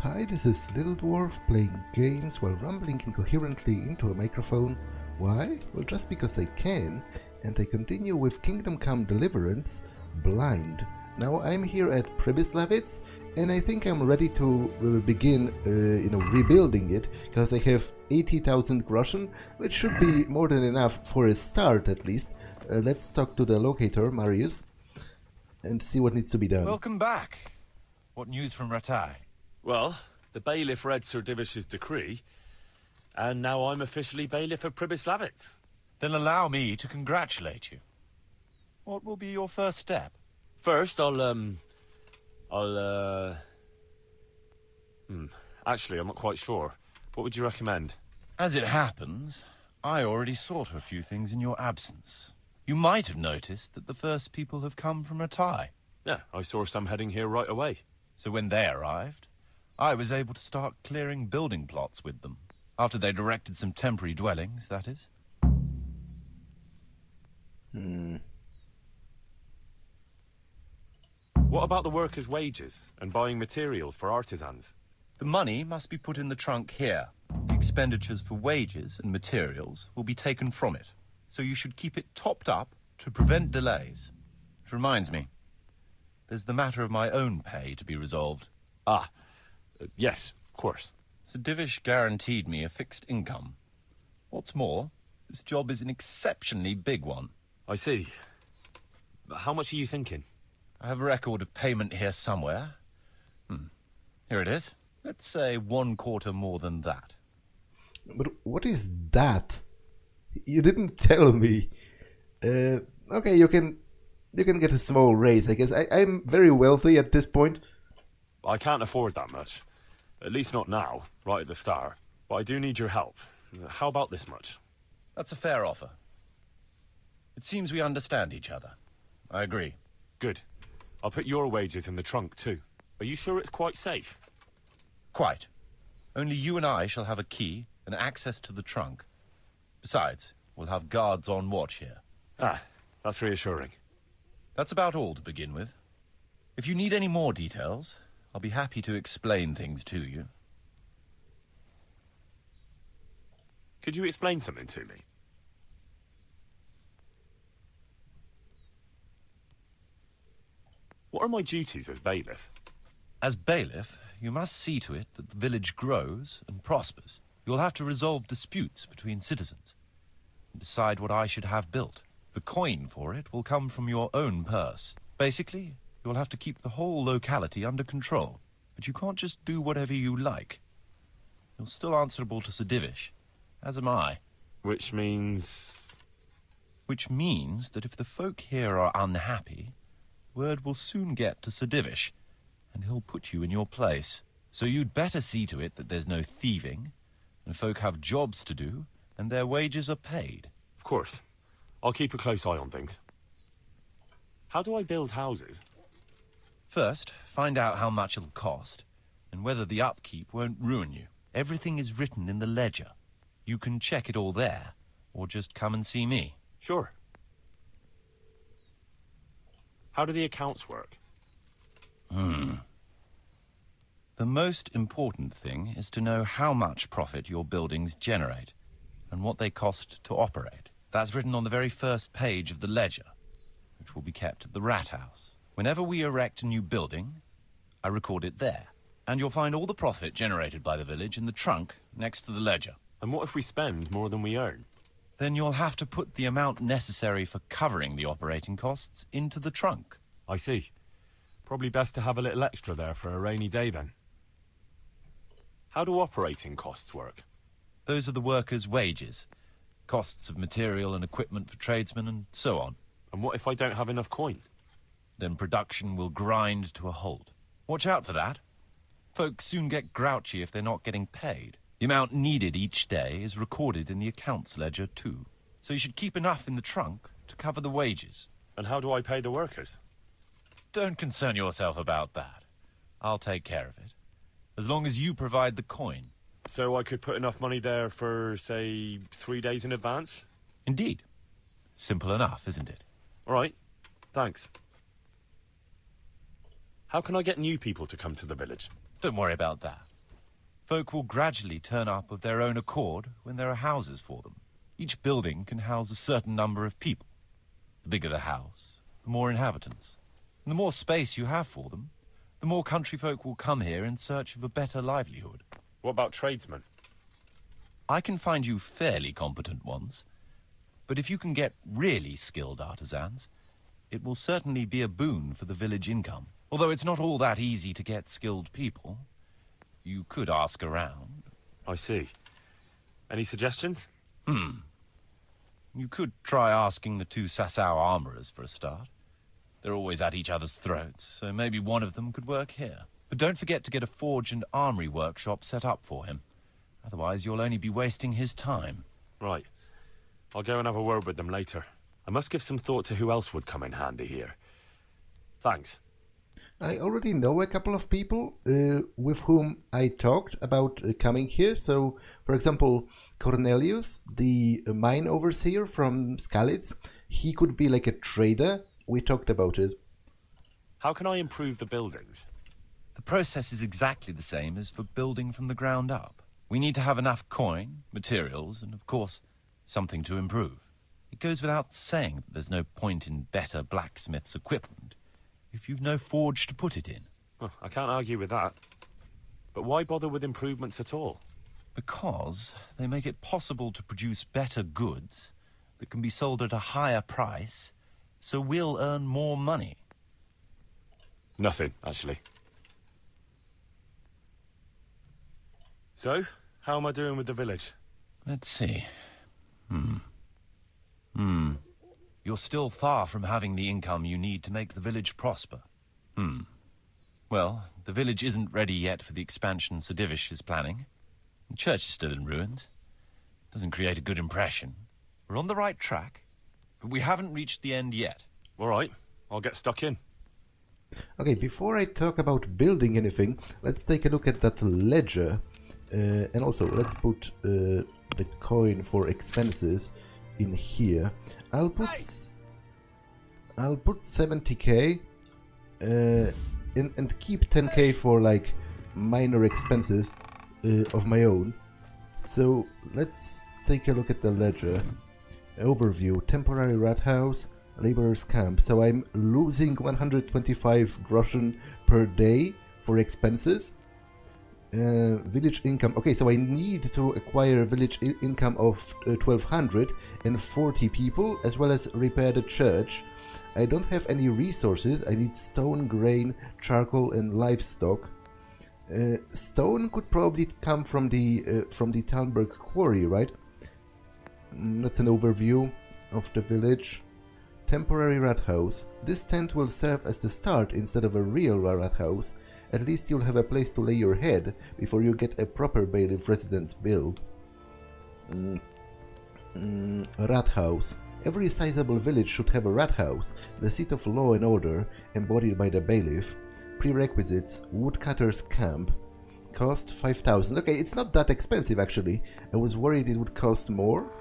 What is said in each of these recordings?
Hi, this is Little Dwarf playing games while rumbling incoherently into a microphone. Why? Well, just because I can, and I continue with Kingdom Come Deliverance, Blind. Now I'm here at Pribyslavitz, and I think I'm ready to begin, rebuilding it, because I have 80,000 groschen, which should be more than enough for a start at least. Let's talk to the locator, Marius, and see what needs to be done. Welcome back. What news from RATHAUS? Well, the bailiff read Sir Divish's decree, and now I'm officially bailiff of Pribyslavitz. Then allow me to congratulate you. What will be your first step? First, actually, I'm not quite sure. What would you recommend? As it happens, I already sought a few things in your absence. You might have noticed that the first people have come from RATHAUS. Yeah, I saw some heading here right away. So when they arrived, I was able to start clearing building plots with them. After they erected some temporary dwellings, that is. What about the workers' wages and buying materials for artisans? The money must be put in the trunk here. The expenditures for wages and materials will be taken from it. So you should keep it topped up to prevent delays. Which reminds me, there's the matter of my own pay to be resolved. Yes, of course. Sir Divish guaranteed me a fixed income. What's more, this job is an exceptionally big one. I see. But how much are you thinking? I have a record of payment here somewhere. Here it is. Let's say 1/4 more than that. But what is that? You didn't tell me. Okay, you can get a small raise, I guess. I'm very wealthy at this point. I can't afford that much. At least not now, right at the start. But I do need your help. How about this much? That's a fair offer. It seems we understand each other. I agree. Good. I'll put your wages in the trunk too. Are you sure it's quite safe? Quite. Only you and I shall have a key and access to the trunk. Besides, we'll have guards on watch here. That's reassuring. That's about all to begin with. If you need any more details, I'll be happy to explain things to you. Could you explain something to me? What are my duties as bailiff? As bailiff, you must see to it that the village grows and prospers. You'll have to resolve disputes between citizens and decide what I should have built. The coin for it will come from your own purse. Basically, you'll have to keep the whole locality under control. But you can't just do whatever you like. You're still answerable to Sir Divish, as am I. Which means... Which means that if the folk here are unhappy, word will soon get to Sir Divish, and he'll put you in your place. So you'd better see to it that there's no thieving, and folk have jobs to do, and their wages are paid. Of course. I'll keep a close eye on things. How do I build houses? First, find out how much it'll cost, and whether the upkeep won't ruin you. Everything is written in the ledger. You can check it all there, or just come and see me. Sure. How do the accounts work? The most important thing is to know how much profit your buildings generate, and what they cost to operate. That's written on the very first page of the ledger, which will be kept at the RATHAUS. Whenever we erect a new building, I record it there. And you'll find all the profit generated by the village in the trunk next to the ledger. And what if we spend more than we earn? Then you'll have to put the amount necessary for covering the operating costs into the trunk. I see. Probably best to have a little extra there for a rainy day then. How do operating costs work? Those are the workers' wages, costs of material and equipment for tradesmen, and so on. And what if I don't have enough coin? Then production will grind to a halt. Watch out for that. Folks soon get grouchy if they're not getting paid. The amount needed each day is recorded in the accounts ledger too. So you should keep enough in the trunk to cover the wages. And how do I pay the workers? Don't concern yourself about that. I'll take care of it. As long as you provide the coin. So I could put enough money there for, say, 3 days in advance? Indeed. Simple enough, isn't it? All right. Thanks. How can I get new people to come to the village? Don't worry about that. Folk will gradually turn up of their own accord when there are houses for them. Each building can house a certain number of people. The bigger the house, the more inhabitants. And the more space you have for them, the more country folk will come here in search of a better livelihood. What about tradesmen? I can find you fairly competent ones, but if you can get really skilled artisans, it will certainly be a boon for the village income. Although it's not all that easy to get skilled people. You could ask around. I see. Any suggestions? You could try asking the two Sasau armorers for a start. They're always at each other's throats, so maybe one of them could work here. But don't forget to get a forge and armory workshop set up for him. Otherwise, you'll only be wasting his time. Right. I'll go and have a word with them later. I must give some thought to who else would come in handy here. Thanks. I already know a couple of people with whom I talked about coming here. So, for example, Cornelius, the mine overseer from Skalitz, he could be like a trader. We talked about it. How can I improve the buildings? The process is exactly the same as for building from the ground up. We need to have enough coin, materials, and of course, something to improve. It goes without saying that there's no point in better blacksmith's equipment if you've no forge to put it in. Well, I can't argue with that. But why bother with improvements at all? Because they make it possible to produce better goods that can be sold at a higher price, so we'll earn more money. Nothing, actually. So, how am I doing with the village? Let's see. You're still far from having the income you need to make the village prosper. Well, the village isn't ready yet for the expansion Sir Divish is planning. The church is still in ruins. Doesn't create a good impression. We're on the right track, but we haven't reached the end yet. All right, I'll get stuck in. Okay, before I talk about building anything, let's take a look at that ledger. And also, let's put the coin for expenses in here. I'll put 70k and keep 10k for like minor expenses of my own. So let's take a look at the ledger. Overview: temporary rathaus, laborers camp. So I'm losing 125 groschen per day for expenses. Village income. Okay, so I need to acquire village income of 1240 people, as well as repair the church. I don't have any resources. I need stone, grain, charcoal, and livestock. Stone could probably come from the Talmberg quarry, right? That's an overview of the village. Temporary rathaus. This tent will serve as the start instead of a real rathaus. At least you'll have a place to lay your head before you get a proper bailiff residence built. Rathaus. Every sizable village should have a rathaus, the seat of law and order, embodied by the bailiff. Prerequisites: woodcutter's camp. Cost 5,000. Okay, it's not that expensive actually. I was worried it would cost more.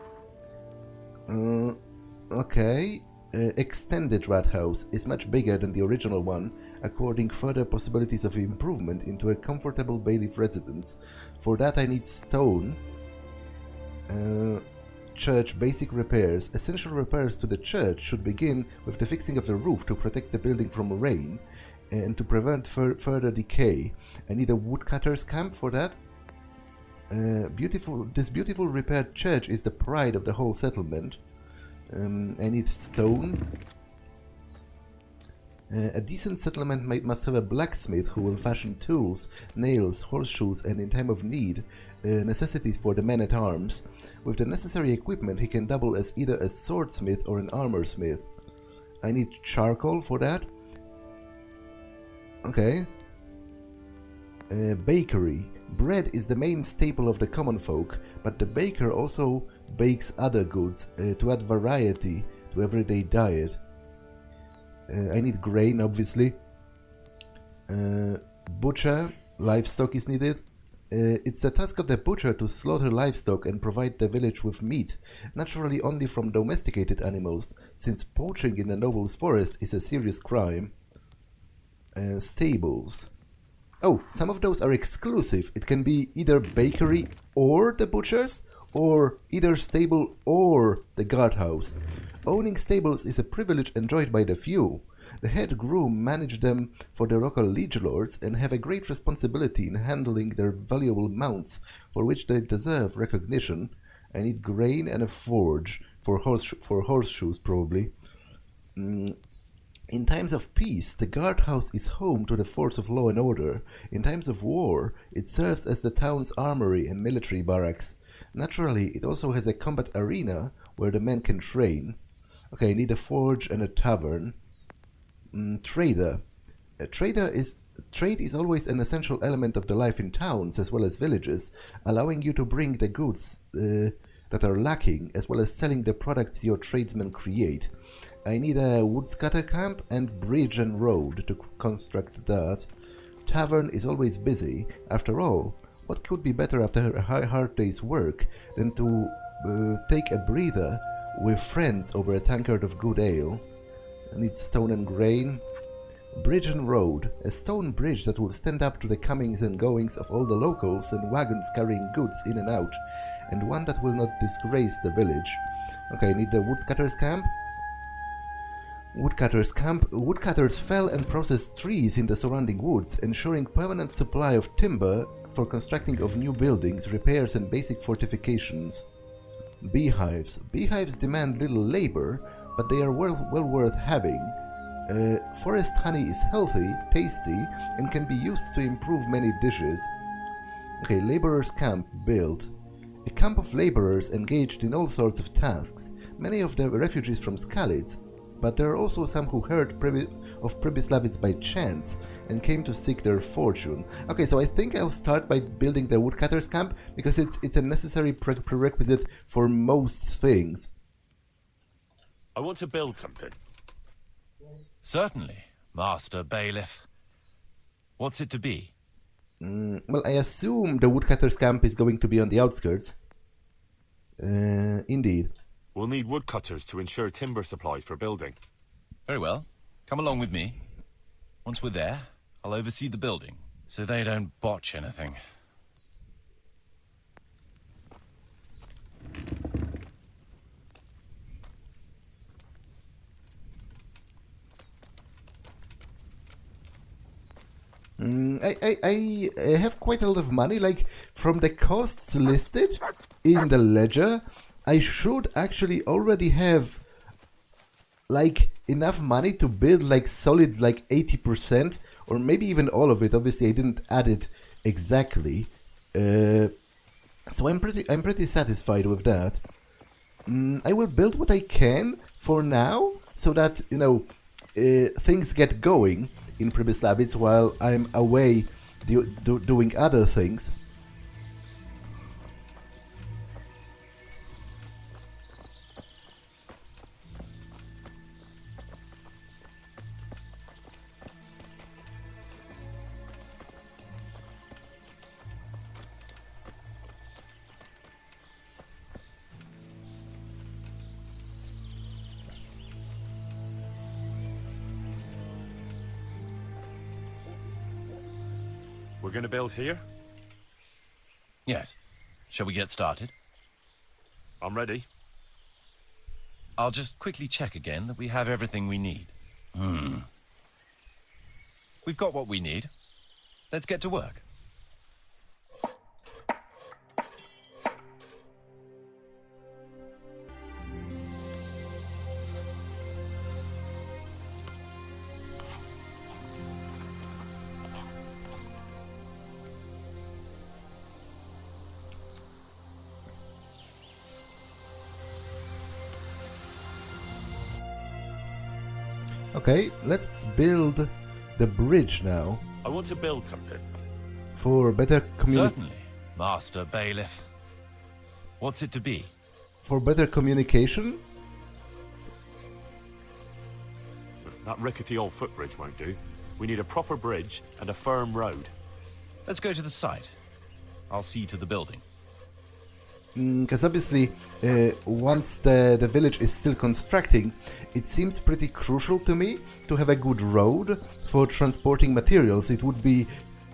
Okay. Extended rathaus is much bigger than the original one, according further possibilities of improvement into a comfortable bailiff residence. For that I need stone. Church basic repairs. Essential repairs to the church should begin with the fixing of the roof to protect the building from rain and to prevent further decay. I need a woodcutter's camp for that. This beautiful repaired church is the pride of the whole settlement. I need stone. A decent settlement must have a blacksmith who will fashion tools, nails, horseshoes, and in time of need, necessities for the men-at-arms. With the necessary equipment, he can double as either a swordsmith or an armorsmith. I need charcoal for that. Okay. Bakery. Bread is the main staple of the common folk, but the baker also bakes other goods to add variety to everyday diet. I need grain, obviously. Butcher. Livestock is needed. It's the task of the butcher to slaughter livestock and provide the village with meat, naturally only from domesticated animals, since poaching in the noble's forest is a serious crime. Stables. Oh, some of those are exclusive. It can be either bakery or the butcher's, or either stable or the guardhouse. Owning stables is a privilege enjoyed by the few. The head groom manage them for the local liege lords and have a great responsibility in handling their valuable mounts, for which they deserve recognition. I need grain and a forge for horseshoes, probably. In times of peace, the guardhouse is home to the force of law and order. In times of war, it serves as the town's armory and military barracks. Naturally, it also has a combat arena where the men can train. Okay, I need a forge and a tavern. Trader. Trade is always an essential element of the life in towns as well as villages, allowing you to bring the goods that are lacking, as well as selling the products your tradesmen create. I need a woodcutter camp and bridge and road to construct that. Tavern is always busy. After all, what could be better after a hard day's work than to take a breather with friends over a tankard of good ale? I need stone and grain. Bridge and road, a stone bridge that will stand up to the comings and goings of all the locals and wagons carrying goods in and out, and one that will not disgrace the village. Okay, I need the woodcutter's camp. Woodcutters fell and processed trees in the surrounding woods, ensuring permanent supply of timber for constructing of new buildings, repairs and basic fortifications. Beehives. Beehives demand little labor, but they are well worth having. Forest honey is healthy, tasty, and can be used to improve many dishes. Okay, laborers' camp built. A camp of laborers engaged in all sorts of tasks, many of them refugees from Skalitz, but there are also some who heard of Pribyslavitz by chance and came to seek their fortune. Okay, so I think I'll start by building the woodcutter's camp, because it's a necessary prerequisite for most things. I want to build something. Certainly, Master Bailiff. What's it to be? Well, I assume the woodcutter's camp is going to be on the outskirts. Indeed. We'll need woodcutters to ensure timber supplies for building. Very well. Come along with me. Once we're there, I'll oversee the building, so they don't botch anything. I have quite a lot of money, like, from the costs listed in the ledger. I should actually already have, like, enough money to build, like, solid, like, 80%, or maybe even all of it. Obviously, I didn't add it exactly. So I'm pretty satisfied with that. I will build what I can for now, so that, you know, things get going in Pribyslavitz while I'm away doing other things. We're going to build here? Yes. Shall we get started? I'm ready. I'll just quickly check again that we have everything we need. We've got what we need. Let's get to work. Okay, let's build the bridge now. I want to build something. For better Certainly, Master Bailiff. What's it to be? For better communication? That rickety old footbridge won't do. We need a proper bridge and a firm road. Let's go to the site. I'll see to the building. Because obviously, once the village is still constructing, it seems pretty crucial to me to have a good road for transporting materials. It would be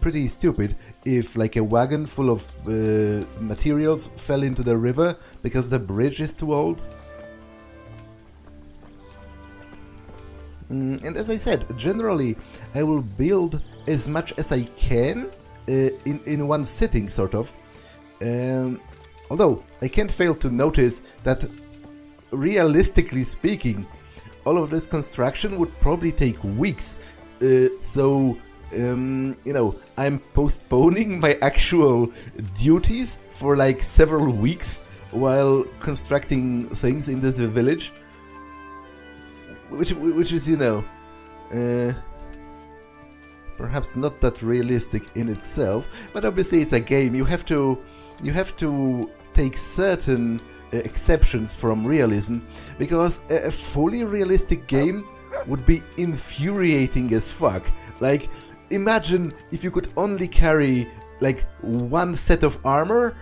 pretty stupid if like a wagon full of materials fell into the river because the bridge is too old. And as I said, generally I will build as much as I can in one sitting, sort of. Although I can't fail to notice that, realistically speaking, all of this construction would probably take weeks. So, you know, I'm postponing my actual duties for like several weeks while constructing things in this village. Which is, you know, perhaps not that realistic in itself, but obviously it's a game. You have to take certain exceptions from realism, because a fully realistic game would be infuriating as fuck. Like, imagine if you could only carry like one set of armor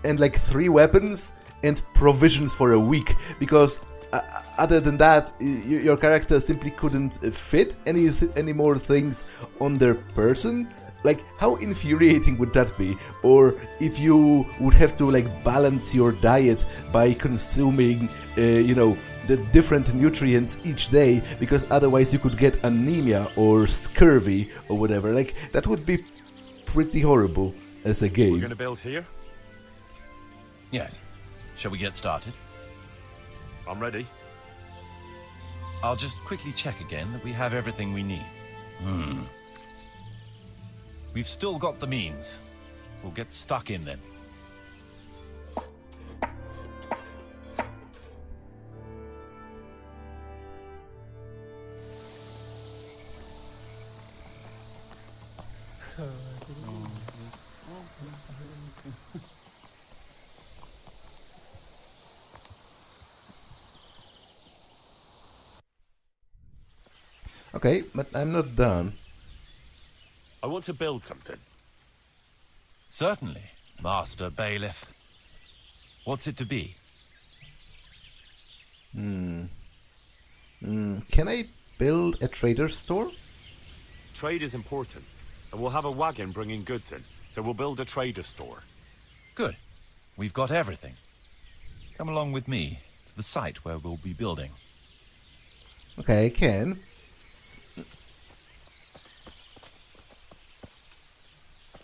and like 3 weapons and provisions for a week, because other than that, your character simply couldn't fit any more things on their person. Like, how infuriating would that be? Or if you would have to like balance your diet by consuming, you know, the different nutrients each day, because otherwise you could get anemia or scurvy or whatever. Like, that would be pretty horrible as a game. We're gonna build here? Yes. Shall we get started? I'm ready. I'll just quickly check again that we have everything we need. We've still got the means. We'll get stuck in then. Okay, but I'm not done. I want to build something. Certainly, Master Bailiff. What's it to be? Can I build a trader's store? Trade is important, and we'll have a wagon bringing goods in, so we'll build a trader's store. Good. We've got everything. Come along with me to the site where we'll be building. Okay, I can.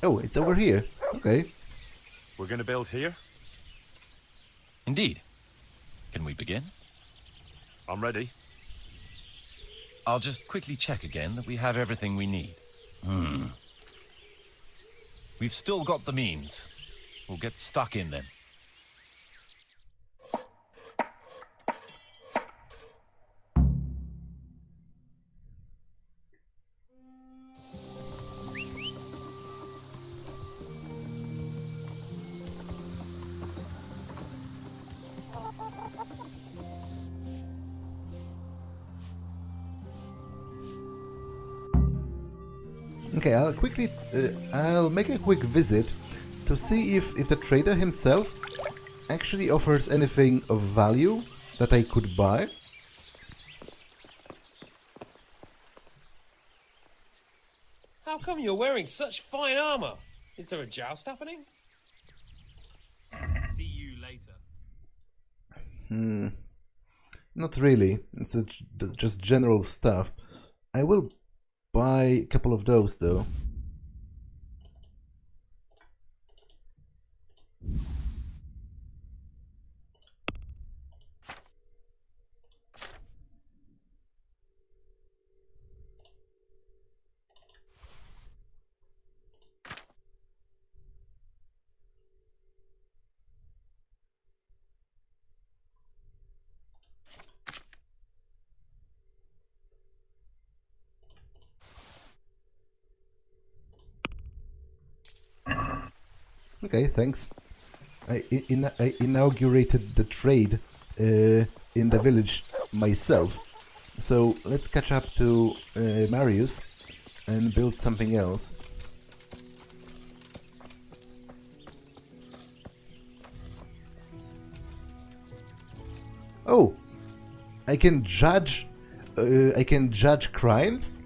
Oh, it's over here. Okay. We're gonna build here? Indeed. Can we begin? I'm ready. I'll just quickly check again that we have everything we need. We've still got the means. We'll get stuck in then. Okay, I'll make a quick visit to see if the trader himself actually offers anything of value that I could buy. How come you're wearing such fine armor? Is there a joust happening? See you later. Not really. It's just general stuff. I will buy a couple of those though. Okay, thanks. I inaugurated the trade in the village myself. So let's catch up to Marius and build something else. Oh, I can judge crimes.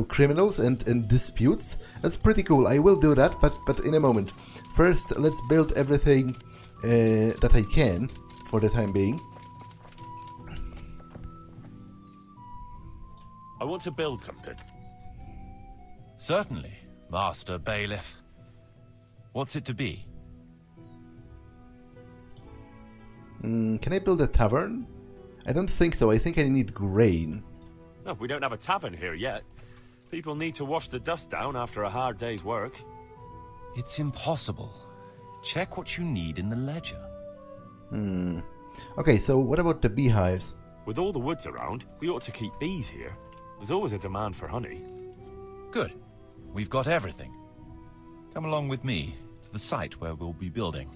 criminals and disputes. That's pretty cool. I will do that, but in a moment. First, let's build everything that I can for the time being. I want to build something. Certainly, Master Bailiff. What's it to be? Can I build a tavern? I don't think so. I think I need grain. No, we don't have a tavern here yet. People need to wash the dust down after a hard day's work. It's impossible. Check what you need in the ledger. Okay, so what about the beehives? With all the woods around, we ought to keep bees here. There's always a demand for honey. Good. We've got everything. Come along with me to the site where we'll be building.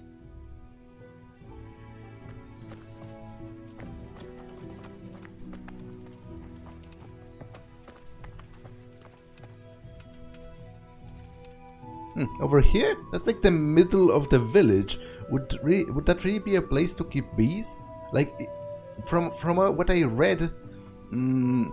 Over here? That's like the middle of the village. Would that really be a place to keep bees? Like, from what I read in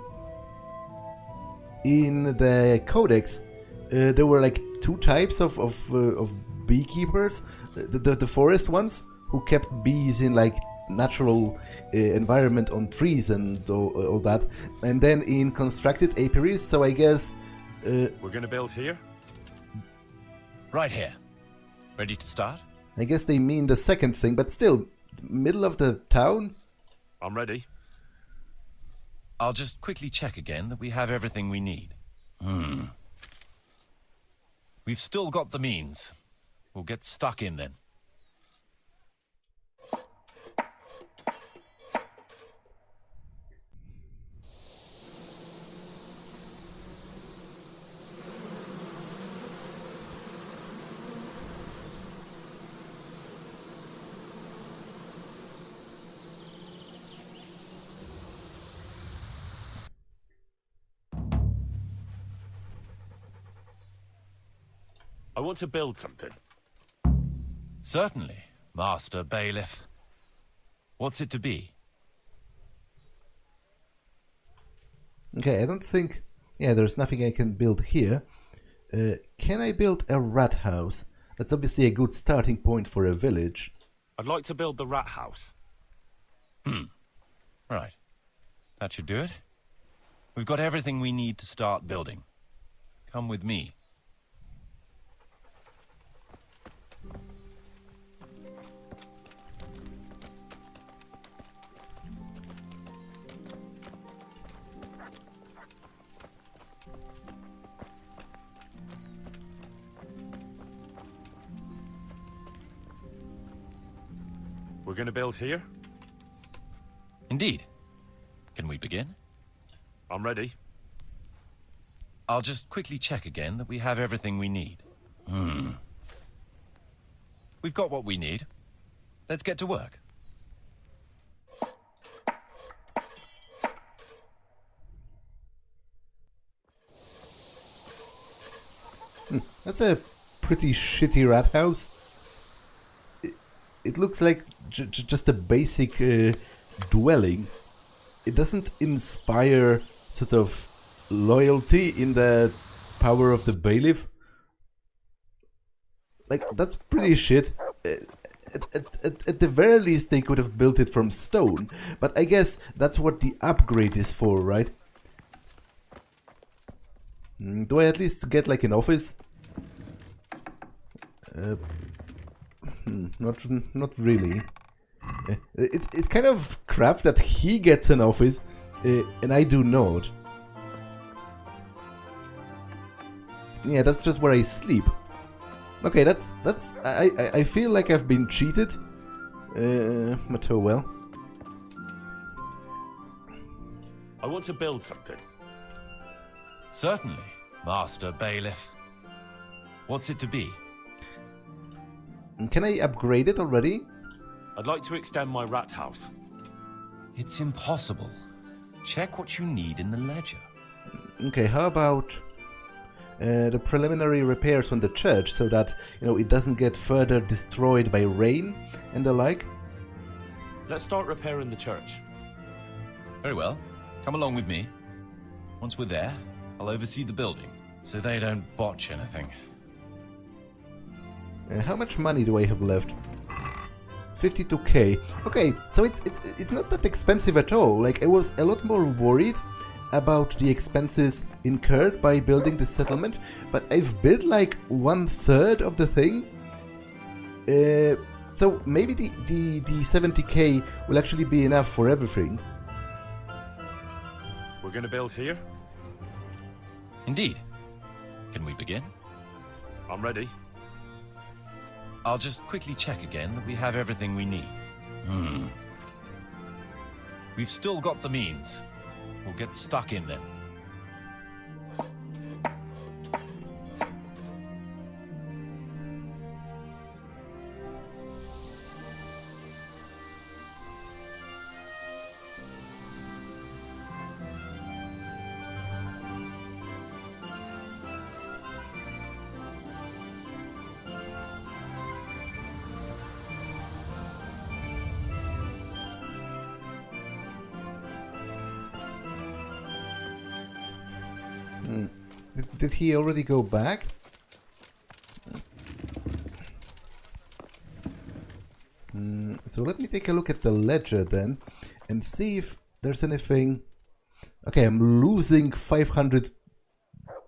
the codex, there were like two types of beekeepers. The forest ones, who kept bees in like natural environment on trees and all that. And then in constructed apiaries, so I guess... We're gonna build here? Right here. Ready to start? I guess they mean the second thing, but still, middle of the town? I'm ready. I'll just quickly check again that we have everything we need. We've still got the means. We'll get stuck in then. I want to build something. Certainly, Master Bailiff. What's it to be? Okay, I don't think... Yeah, there's nothing I can build here. Can I build a rat house? That's obviously a good starting point for a village. I'd like to build the rat house. Right. That should do it. We've got everything we need to start building. Come with me. We're gonna build here? Indeed. Can we begin? I'm ready. I'll just quickly check again that we have everything we need. We've got what we need. Let's get to work. That's a pretty shitty rat house. It looks like just a basic dwelling. It doesn't inspire sort of loyalty in the power of the bailiff. Like, that's pretty shit. At the very least, they could have built it from stone. But I guess that's what the upgrade is for, right? Do I at least get like an office? Not really. It's kind of crap that he gets an office and I do not. Yeah, that's just where I sleep. Okay, that's I feel like I've been cheated. But oh well. I want to build something. Certainly, Master Bailiff. What's it to be? Can I upgrade it already? I'd like to extend my rat house. It's impossible. Check what you need in the ledger. Okay, how about the preliminary repairs on the church so that, you know, it doesn't get further destroyed by rain and the like? Let's start repairing the church. Very well. Come along with me. Once we're there, I'll oversee the building, so they don't botch anything. How much money do I have left? 52k. Okay, so it's not that expensive at all. Like, I was a lot more worried about the expenses incurred by building this settlement, but I've built like 1/3 of the thing. So maybe the 70k will actually be enough for everything. We're gonna build here? Indeed. Can we begin? I'm ready. I'll just quickly check again that we have everything we need. We've still got the means. We'll get stuck in then. Did he already go back? So let me take a look at the ledger then and see if there's anything. Okay, I'm losing 500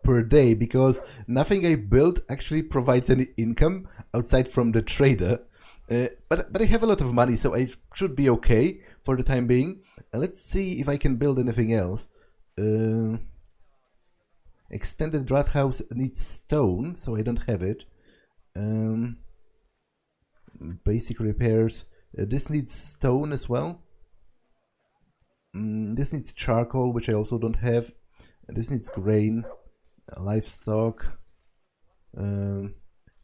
per day because nothing I built actually provides any income outside from the trader. But I have a lot of money, so I should be okay for the time being. Let's see if I can build anything else. Extended RATHAUS needs stone, so I don't have it. Basic repairs. This needs stone as well. This needs charcoal, which I also don't have. This needs grain, livestock,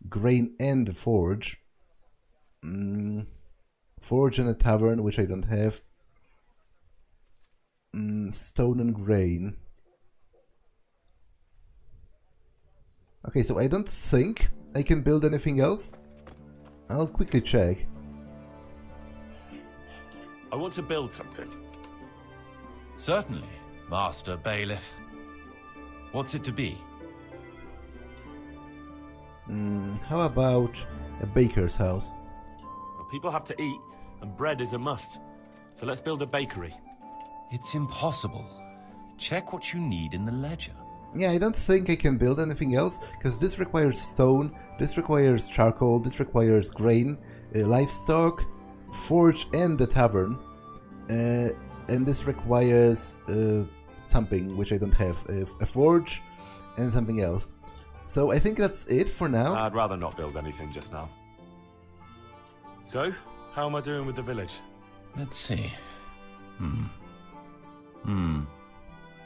grain and forge. Forge and a tavern, which I don't have. Stone and grain. Okay, so I don't think I can build anything else. I'll quickly check. I want to build something. Certainly, Master Bailiff. What's it to be? How about a baker's house? Well, people have to eat, and bread is a must. So let's build a bakery. It's impossible. Check what you need in the ledger. Yeah, I don't think I can build anything else, because this requires stone, this requires charcoal, this requires grain, livestock, forge and the tavern, and this requires something which I don't have, a forge and something else. So I think that's it for now. I'd rather not build anything just now. So, how am I doing with the village? Let's see.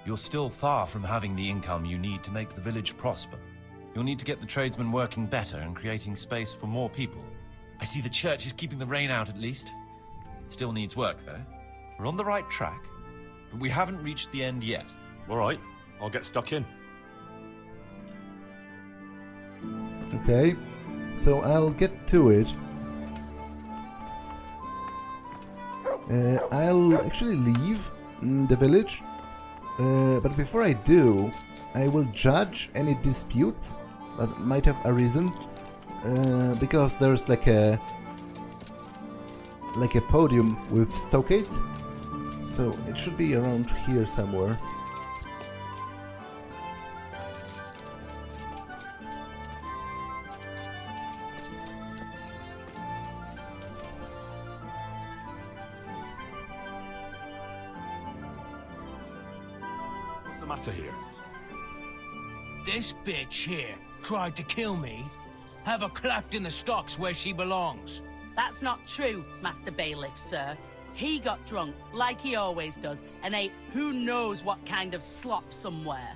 You're still far from having the income you need to make the village prosper. You'll need to get the tradesmen working better and creating space for more people. I see the church is keeping the rain out at least. It still needs work though. We're on the right track, but we haven't reached the end yet. All right, I'll get stuck in. Okay, so I'll get to it. I'll actually leave the village. But before I do, I will judge any disputes that might have arisen, because there's like a podium with stockades, so it should be around here somewhere. Matter here. This bitch here tried to kill me. Have her clapped in the stocks where she belongs. That's not true, Master Bailiff, sir. He got drunk, like he always does, and ate who knows what kind of slop somewhere.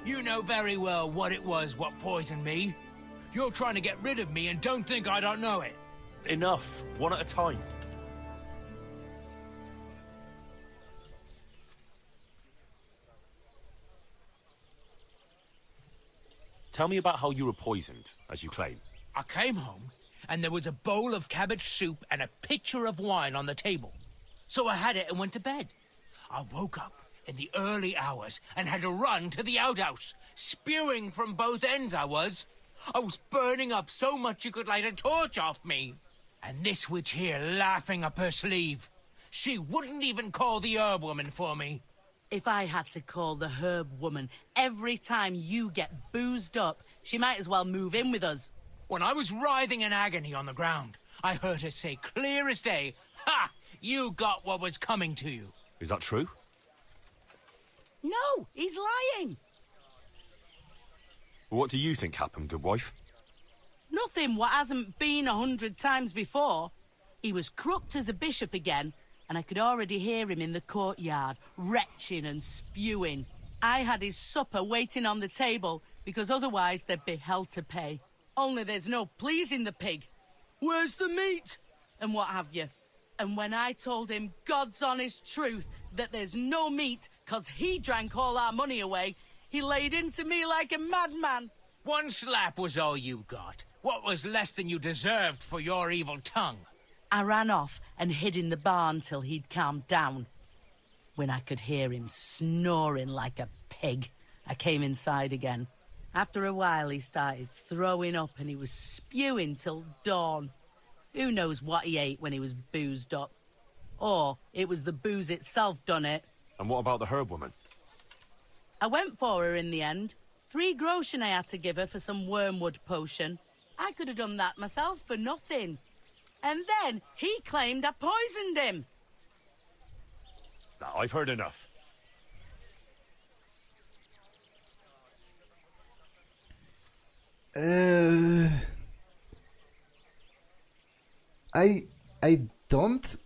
You know very well what it was what poisoned me. You're trying to get rid of me and don't think I don't know it. Enough. One at a time. Tell me about how you were poisoned, as you claim. I came home, and there was a bowl of cabbage soup and a pitcher of wine on the table. So I had it and went to bed. I woke up, in the early hours and had to run to the outhouse. Spewing from both ends, I was. I was burning up so much you could light a torch off me. And this witch here laughing up her sleeve. She wouldn't even call the herb woman for me. If I had to call the herb woman every time you get boozed up, she might as well move in with us. When I was writhing in agony on the ground, I heard her say clear as day, "Ha! You got what was coming to you." Is that true? No, he's lying. What do you think happened, good wife? Nothing what hasn't been 100 times before. He was crooked as a bishop again, and I could already hear him in the courtyard, retching and spewing. I had his supper waiting on the table, because otherwise there'd be hell to pay. Only there's no pleasing the pig. Where's the meat? And what have you. And when I told him God's honest truth that there's no meat, 'cause he drank all our money away, he laid into me like a madman. One slap was all you got. What was less than you deserved for your evil tongue? I ran off and hid in the barn till he'd calmed down. When I could hear him snoring like a pig, I came inside again. After a while, he started throwing up and he was spewing till dawn. Who knows what he ate when he was boozed up? Or it was the booze itself done it. And what about the herb woman? I went for her in the end. 3 groschen I had to give her for some wormwood potion. I could have done that myself for nothing. And then he claimed I poisoned him. Now, I've heard enough. I don't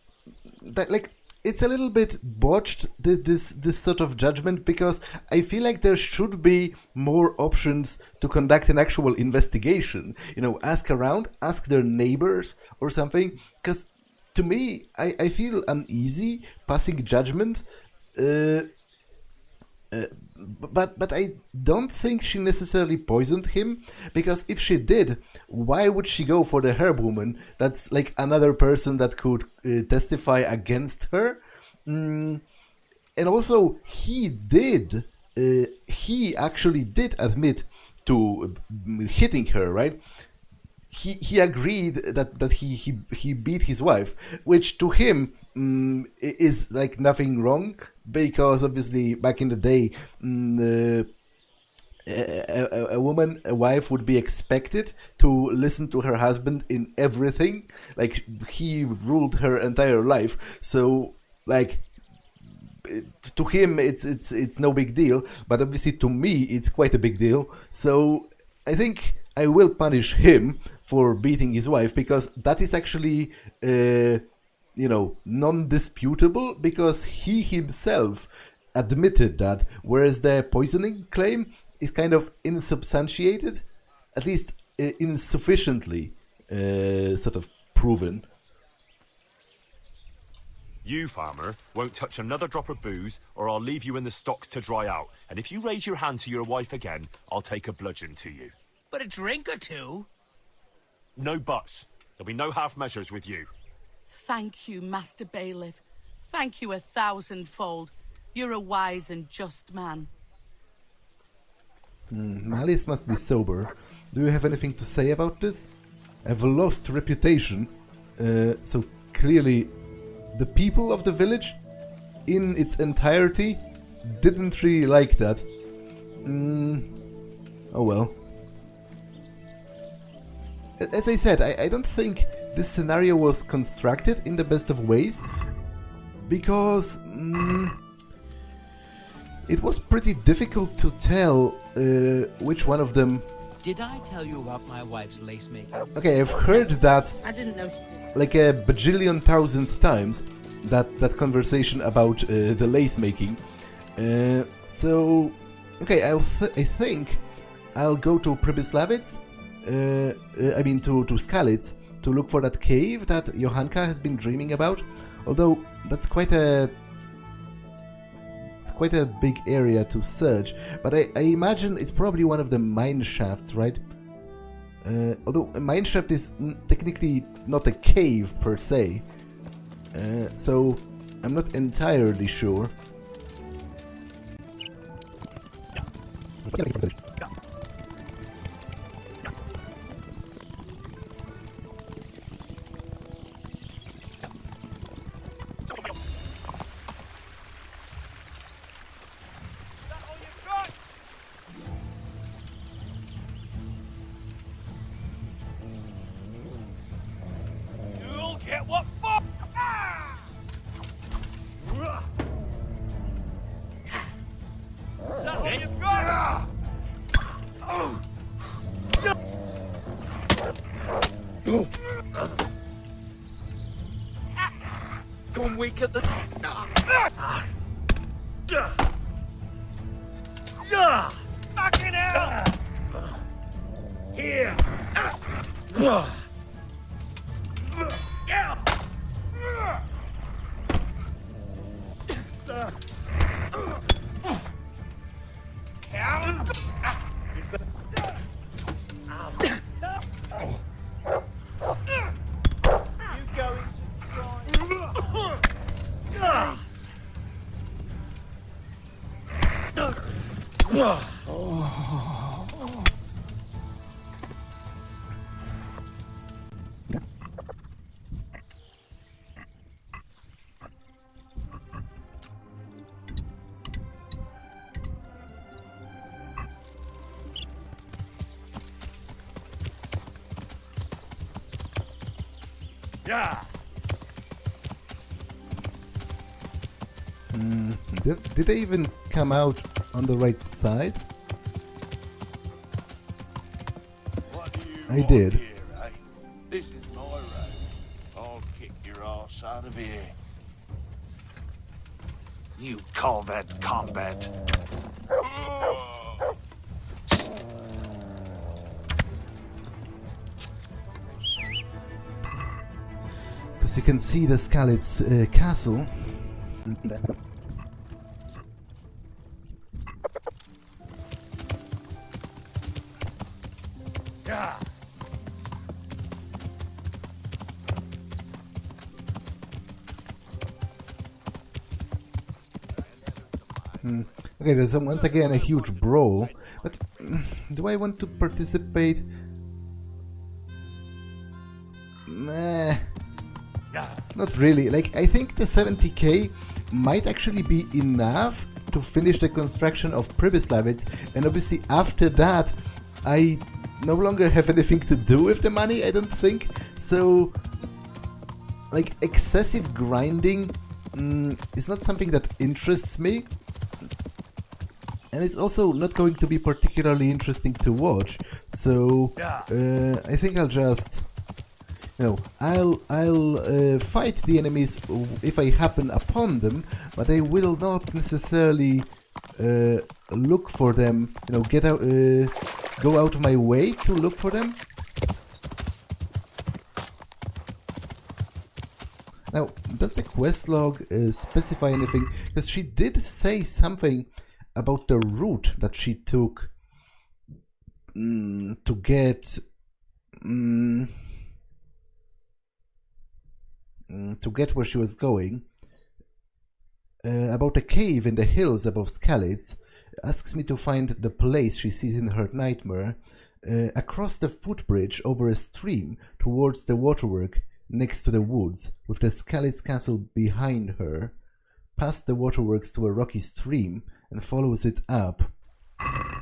that like it's a little bit botched this sort of judgment, because I feel like there should be more options to conduct an actual investigation. You know, ask around, ask their neighbors or something. Because to me, I feel uneasy passing judgment. But I don't think she necessarily poisoned him, because if she did, why would she go for the herb woman? That's like another person that could testify against her. And also, he actually did admit to hitting her, right? He agreed that he beat his wife, which to him is like nothing wrong, because obviously back in the day, a wife would be expected to listen to her husband in everything. Like, he ruled her entire life, so like to him it's no big deal, but obviously to me it's quite a big deal. So I think I will punish him for beating his wife, because that is actually non-disputable, because he himself admitted that, whereas the poisoning claim is kind of insubstantiated, at least insufficiently sort of proven. You, farmer, won't touch another drop of booze, or I'll leave you in the stocks to dry out. And if you raise your hand to your wife again, I'll take a bludgeon to you. But a drink or two? No buts. There'll be no half measures with you. Thank you, Master Bailiff. Thank you 1,000-fold. You're a wise and just man. Marius must be sober. Do you have anything to say about this? I've lost reputation, so clearly the people of the village, in its entirety, didn't really like that. Oh well. As I said, I don't think this scenario was constructed in the best of ways, because it was pretty difficult to tell which one of them... Did I tell you about my wife's lace making? Okay, I've heard that I didn't know she did. like a bajillion thousand times, that conversation about the lace making. So, okay, I think I'll go to Pribyslavitz, to Skalitz, to look for that cave that Johanka has been dreaming about. Although that's quite a big area to search, but I imagine it's probably one of the mine shafts, right? Although a mine shaft is technically not a cave per se, so I'm not entirely sure. You'll get what for? Is that all you've got? Gone weak at the... Fucking hell! Here! Yeah. Did they even come out on the right side? What do you I want did. Here, eh? This is my road. I'll kick your ass out of here. You call that combat? Because you can see the Skalitz castle. Yeah. Okay, there's once again a huge brawl, but do I want to participate? Nah, not really. Like, I think the 70k might actually be enough to finish the construction of Pribyslavitz, and obviously after that I no longer have anything to do with the money, I don't think. So, like, excessive grinding is not something that interests me. And it's also not going to be particularly interesting to watch, so I think I'll just, I'll fight the enemies if I happen upon them, but I will not necessarily look for them. Go out of my way to look for them. Now, does the quest log specify anything? Because she did say something about the route that she took to get where she was going. About a cave in the hills above Skalitz. Asks me to find the place she sees in her nightmare. Across the footbridge over a stream towards the waterwork next to the woods, with the Skalitz castle behind her. Past the waterworks to a rocky stream and follows it up.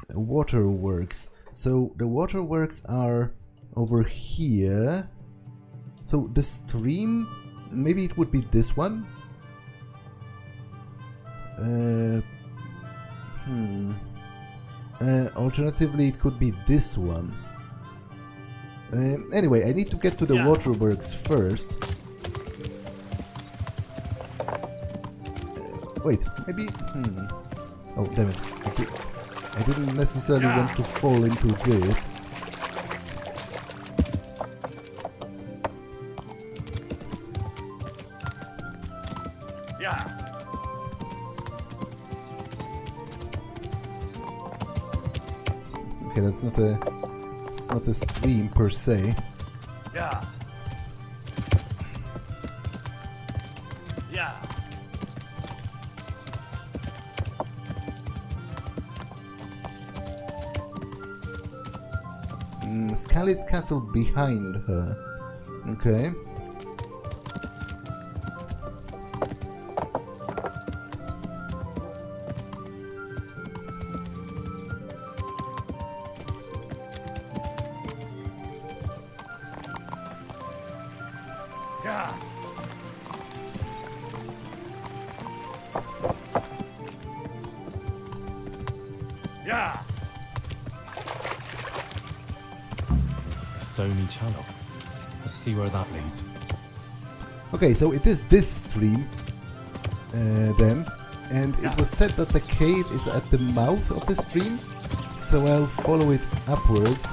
Waterworks. So the waterworks are over here. So the stream, maybe it would be this one. Alternatively, it could be this one. Anyway, I need to get to the waterworks first. Wait, maybe... Oh, damn it. I didn't necessarily want to fall into this. Okay, that's not a... It's not a stream per se. Yeah. Skalitz castle behind her. Okay. Stony channel. Let's see where that leads. Okay, so it is this stream then, and it was said that the cave is at the mouth of the stream, so I'll follow it upwards.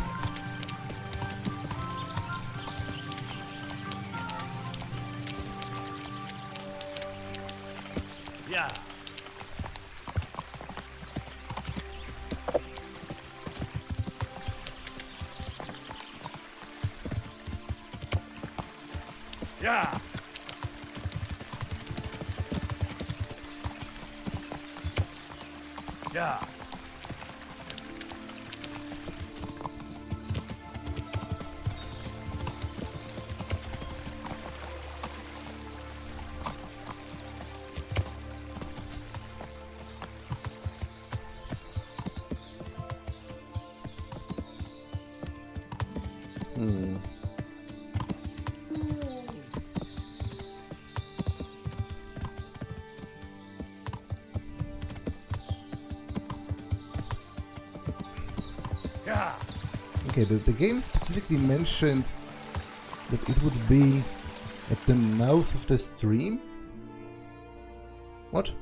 Okay, the game specifically mentioned that it would be at the mouth of the stream? What?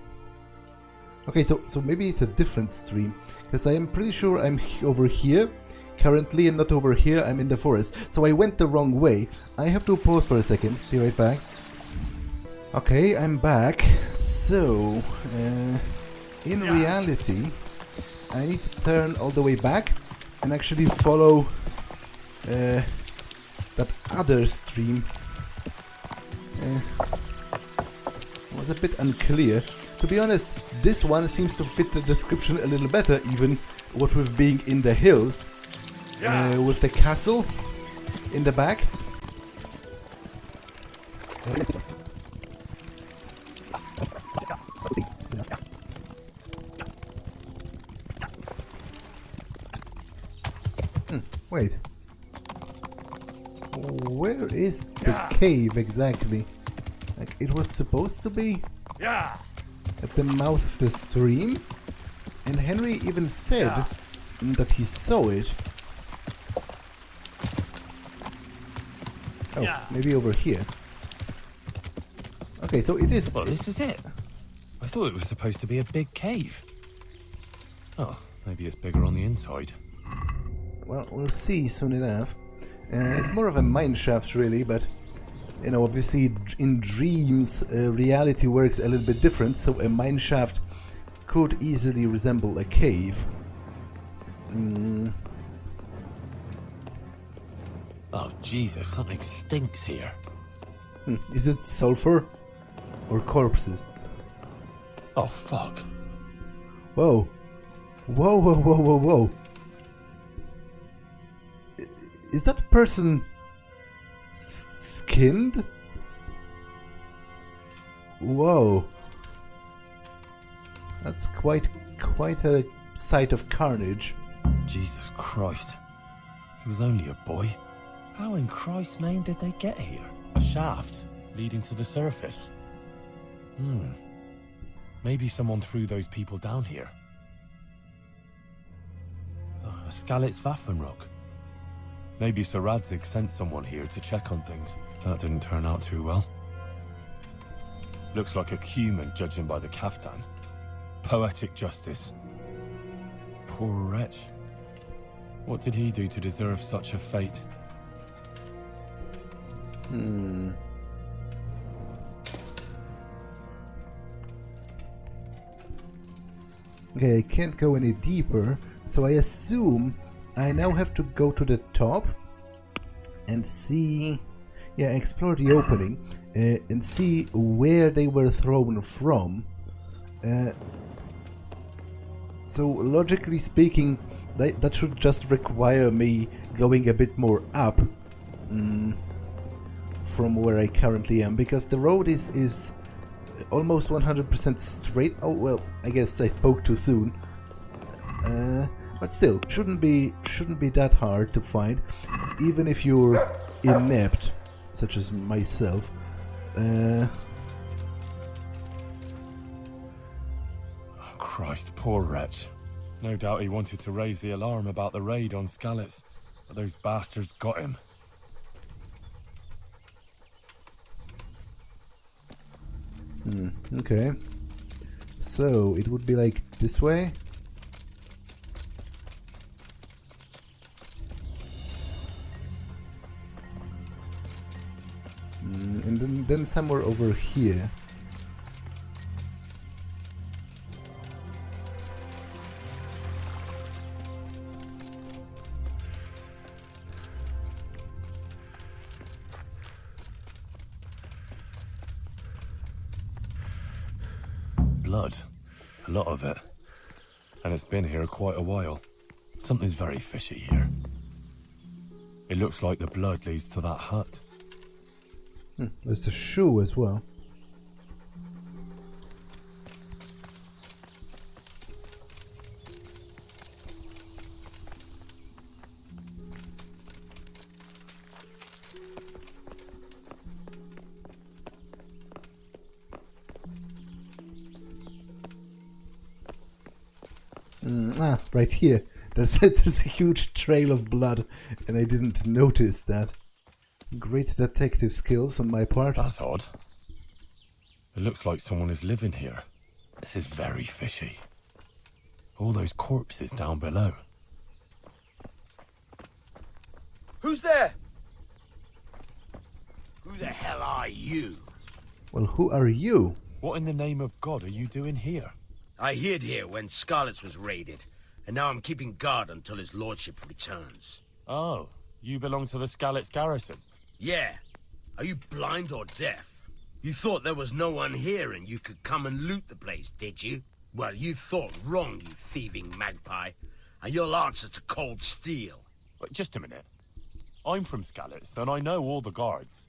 Okay, so maybe it's a different stream, because I am pretty sure I'm over here currently and not over here. I'm in the forest, so I went the wrong way. I have to pause for a second, be right back. Okay, I'm back. So, in reality, I need to turn all the way back and actually follow that other stream. It was a bit unclear. To be honest, this one seems to fit the description a little better, even what with being in the hills, with the castle in the back. Wait. Where is the cave exactly? Like, it was supposed to be at the mouth of the stream, and Henry even said that he saw it. Oh, maybe over here. Okay, so it is. Well, this is it. I thought it was supposed to be a big cave. Oh, maybe it's bigger on the inside. Well, we'll see soon enough. It's more of a mine shaft, really, but you know, obviously in dreams, reality works a little bit different, so a mine shaft could easily resemble a cave. Oh, Jesus, something stinks here. Is it sulfur or corpses? Oh, fuck. Whoa. Whoa, whoa, whoa, whoa, whoa. Is that person skinned? Whoa. That's quite a sight of carnage. Jesus Christ. He was only a boy. How in Christ's name did they get here? A shaft leading to the surface. Maybe someone threw those people down here. Oh, a Skalitz Waffenrock. Maybe Sir Radzig sent someone here to check on things. That didn't turn out too well. Looks like a human, judging by the kaftan. Poetic justice. Poor wretch. What did he do to deserve such a fate? Okay, I can't go any deeper, so I assume I now have to go to the top and see, explore the opening and see where they were thrown from. So logically speaking, that should just require me going a bit more up from where I currently am, because the road is almost 100% straight. Oh well, I guess I spoke too soon. But still, shouldn't be that hard to find, even if you're inept, such as myself. Oh, Christ, poor wretch. No doubt he wanted to raise the alarm about the raid on Skalitz, but those bastards got him. Okay. So, it would be like this way? And then somewhere over here. Blood. A lot of it. And it's been here quite a while. Something's very fishy here. It looks like the blood leads to that hut. There's a shoe as well. Right here. There's a huge trail of blood, and I didn't notice that. Great detective skills on my part. That's odd. It looks like someone is living here. This is very fishy. All those corpses down below. Who's there? Who the hell are you? Well, who are you? What in the name of God are you doing here? I hid here when Skalitz was raided, and now I'm keeping guard until his lordship returns. Oh, you belong to the Skalitz garrison? Yeah. Are you blind or deaf? You thought there was no one here and you could come and loot the place, did you? Well, you thought wrong, you thieving magpie. And you'll answer to cold steel. But just a minute. I'm from Skalitz, and I know all the guards.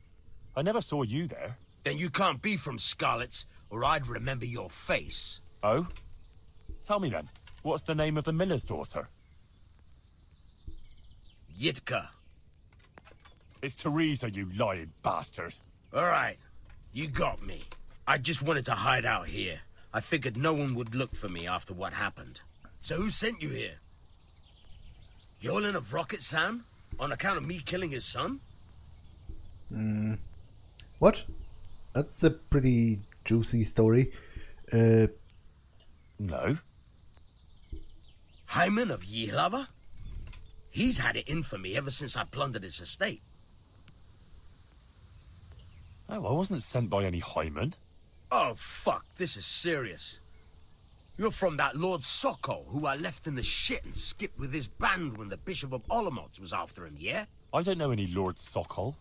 I never saw you there. Then you can't be from Skalitz, or I'd remember your face. Oh? Tell me then, what's the name of the miller's daughter? Yitka. It's Teresa, you lying bastard. All right, you got me. I just wanted to hide out here. I figured no one would look for me after what happened. So who sent you here? Yolan of Rocket Sam? On account of me killing his son? What? That's a pretty juicy story. No. Hyman of Yehlava? He's had it in for me ever since I plundered his estate. Oh, I wasn't sent by any Hyman. Oh, fuck, this is serious. You're from that Lord Sokol, who I left in the shit and skipped with his band when the Bishop of Olomouc was after him, yeah? I don't know any Lord Sokol.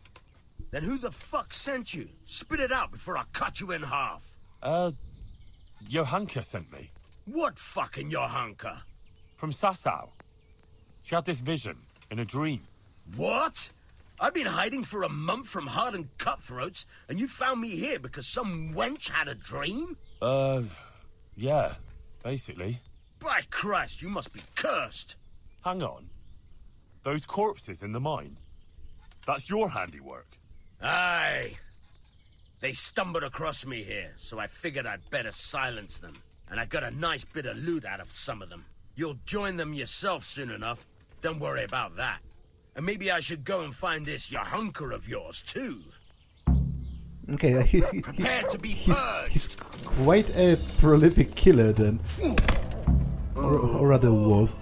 Then who the fuck sent you? Spit it out before I cut you in half. Johanka sent me. What fucking Johanka? From Sasau. She had this vision, in a dream. What? I've been hiding for a month from hardened cutthroats, and you found me here because some wench had a dream? Yeah, basically. By Christ, you must be cursed. Hang on. Those corpses in the mine, that's your handiwork? Aye. They stumbled across me here, so I figured I'd better silence them. And I got a nice bit of loot out of some of them. You'll join them yourself soon enough. Don't worry about that. And maybe I should go and find this Johanka of yours, too. Okay, Prepare to be purged. He's quite a prolific killer then. Or rather was.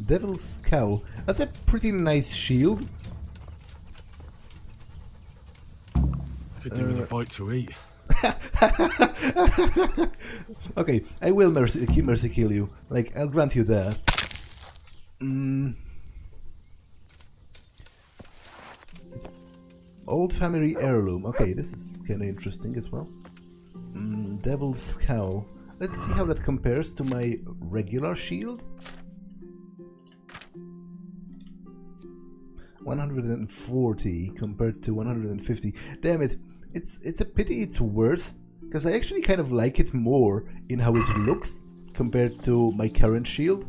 Devil's Cowl. That's a pretty nice shield. Could do with a bite to eat. Okay, I will mercy kill you. Like, I'll grant you that. It's old family heirloom. Okay, this is kind of interesting as well. Devil's Cowl. let's see how that compares to my regular shield. 140 compared to 150. Damn it, it's a pity it's worse, because I actually kind of like it more in how it looks compared to my current shield.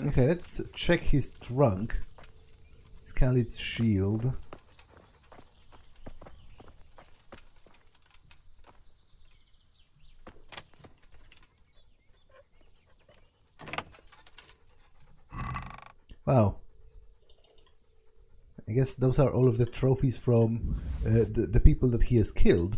Okay, let's check his trunk. Skalitz shield. Wow. I guess those are all of the trophies from the people that he has killed.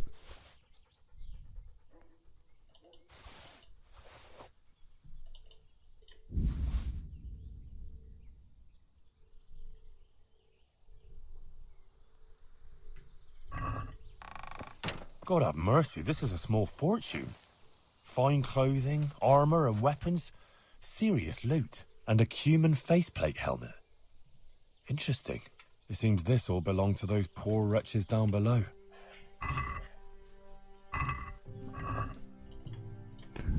God have mercy, this is a small fortune. Fine clothing, armor and weapons, serious loot, and a human faceplate helmet. Interesting. It seems this all belonged to those poor wretches down below.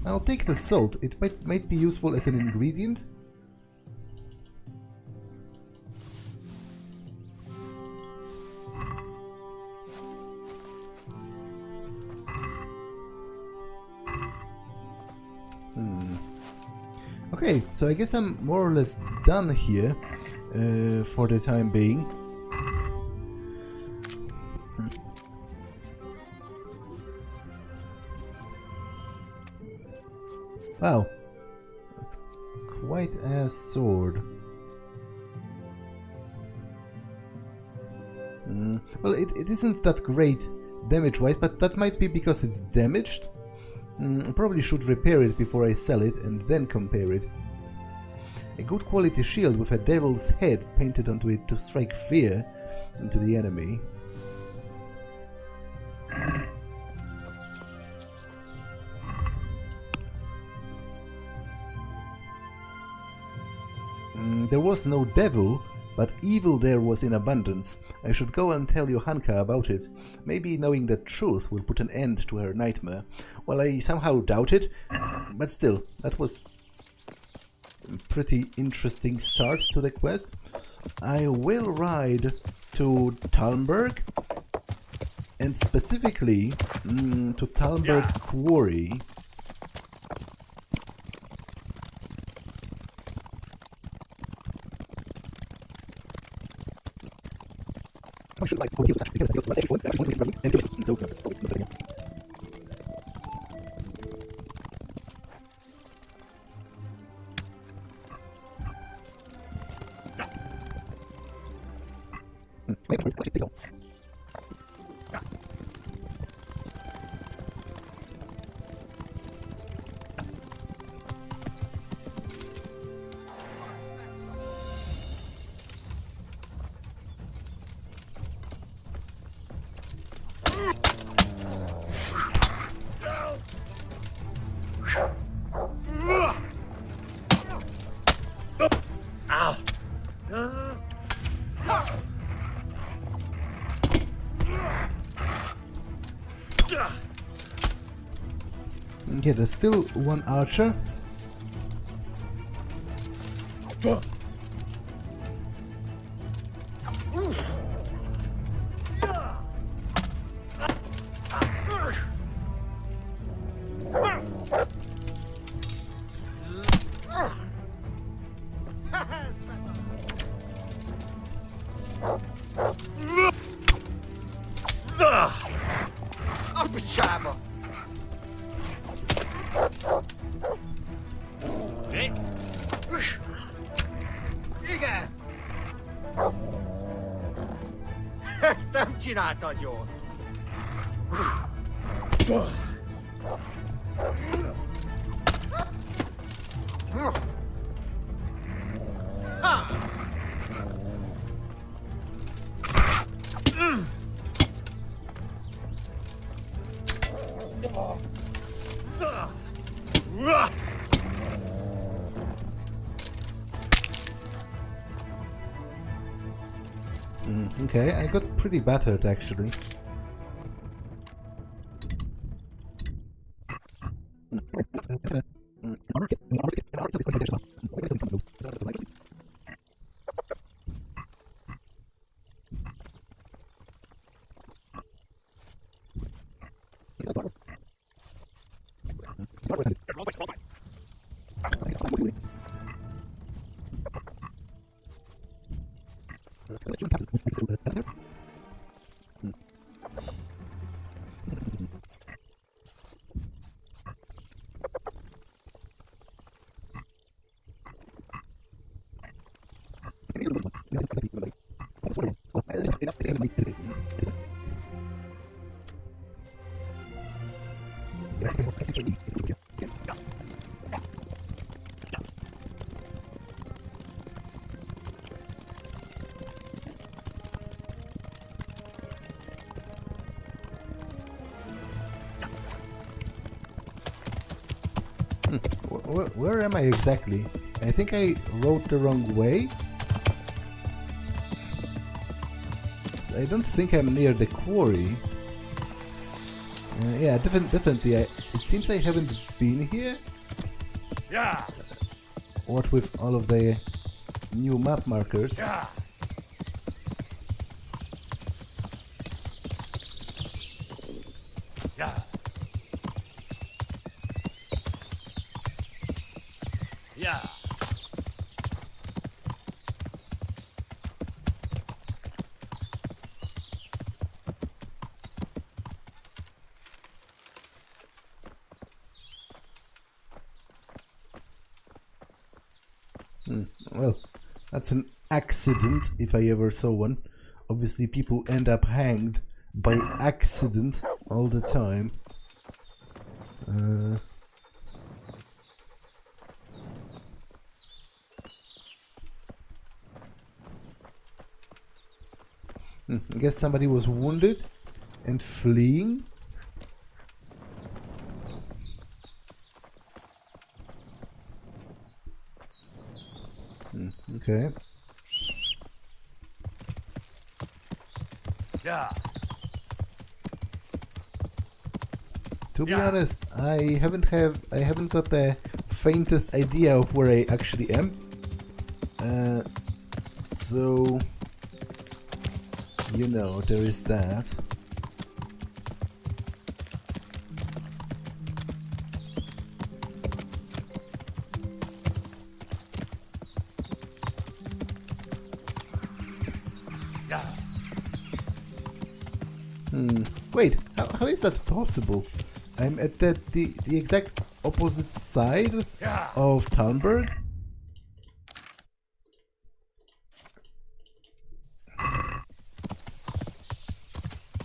I'll take the salt, it might be useful as an ingredient. Okay, so I guess I'm more or less done here for the time being. Wow, that's quite a sword. Well, it isn't that great damage-wise, but that might be because it's damaged. I probably should repair it before I sell it and then compare it. A good quality shield with a devil's head painted onto it to strike fear into the enemy. There was no devil, but evil there was in abundance. I should go and tell Johanka about it. Maybe knowing the truth will put an end to her nightmare. Well, I somehow doubt it, but still, that was a pretty interesting start to the quest. I will ride to Talmberg, and specifically to Talmberg Quarry. I should like Okay, there's still one archer. Csináltad-jól! Okay, I got pretty battered actually. Where am I exactly? I think I rode the wrong way. I don't think I'm near the quarry. Yeah, definitely. It seems I haven't been here. Yeah. What with all of the new map markers. Yeah. Yeah. Yeah. Well, that's an accident if I ever saw one. Obviously, people end up hanged by accident all the time. I guess somebody was wounded and fleeing. Okay. Yeah. To be honest, I haven't got the faintest idea of where I actually am. So you know, there is that. Wait, how is that possible? I'm at the exact opposite side of Talmberg?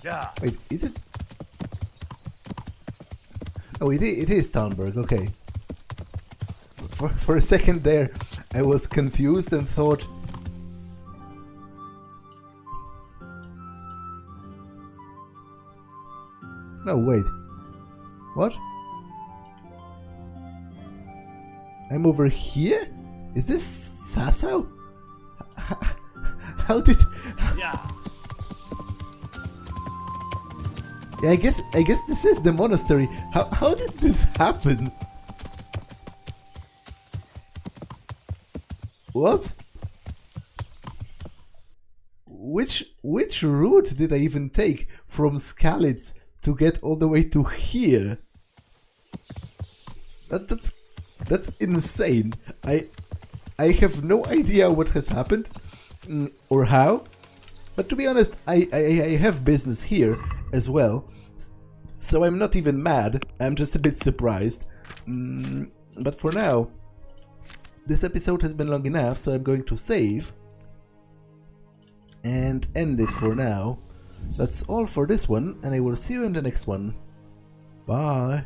Yeah. Wait, is it? Oh, it is Talmberg, okay. For a second there, I was confused and thought... No, wait. What? I'm over here? Is this Sasau? How did... Yeah. Yeah, I guess this is the monastery. How did this happen? What? Which route did I even take from Skalitz to get all the way to here? That's insane. I have no idea what has happened or how. But to be honest, I have business here as well, so I'm not even mad. I'm just a bit surprised. But for now, this episode has been long enough, so I'm going to save and end it for now. That's all for this one, and I will see you in the next one. Bye!